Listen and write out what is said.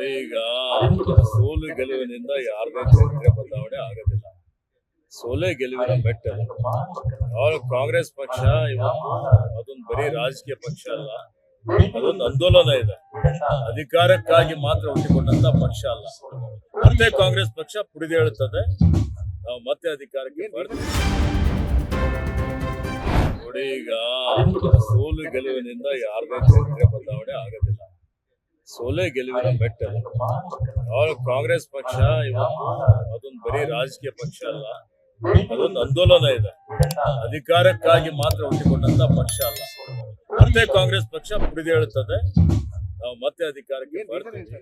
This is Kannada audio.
ನೋಡಿ, ಈಗ ಸೋಲು ಗೆಲುವಿನಿಂದ ಯಾರದೇ ಚರಿತ್ರೆ ಬದಲಾವಣೆ ಆಗೋದಿಲ್ಲ. ಸೋಲೆ ಗೆಲುವಿನ ಮೆಟ್ಟಲು. ಕಾಂಗ್ರೆಸ್ ಪಕ್ಷ ಇವತ್ತು ಅದೊಂದು ಬರೀ ರಾಜಕೀಯ ಪಕ್ಷ ಅಲ್ಲ, ಅದೊಂದು ಆಂದೋಲನ ಇದೆ. ಅಧಿಕಾರಕ್ಕಾಗಿ ಮಾತ್ರ ಹುಟ್ಟಿಕೊಂಡಂತ ಪಕ್ಷ ಅಲ್ಲ. ಮತ್ತೆ ಕಾಂಗ್ರೆಸ್ ಪಕ್ಷ ಪುಡಿದೇಳುತ್ತದೆ, ನಾವು ಮತ್ತೆ ಅಧಿಕಾರಕ್ಕೆ ಬರ್ತೀವಿ. ನೋಡಿ, ಈಗ ಸೋಲು ಗೆಲುವಿನಿಂದ ಯಾರದೇ ಚರಿತ್ರೆ ಬದಲಾವಣೆ ಆಗೋದಿಲ್ಲ. ಸೋಲೆ ಗೆಲುವಿನ ಮೆಟ್ಟಲು. ಕಾಂಗ್ರೆಸ್ ಪಕ್ಷ ಇವತ್ತು ಅದೊಂದು ಬರೀ ರಾಜಕೀಯ ಪಕ್ಷ ಅಲ್ಲ, ಅದೊಂದು ಆಂದೋಲನ ಇದೆ. ಅಧಿಕಾರಕ್ಕಾಗಿ ಮಾತ್ರ ಹುಟ್ಟಿಕೊಂಡಂತ ಪಕ್ಷ ಅಲ್ಲ. ಮತ್ತೆ ಕಾಂಗ್ರೆಸ್ ಪಕ್ಷ ಪುಡಿದೇಳುತ್ತದೆ, ನಾವು ಮತ್ತೆ ಅಧಿಕಾರಕ್ಕೆ ಬರ್ತೀವಿ.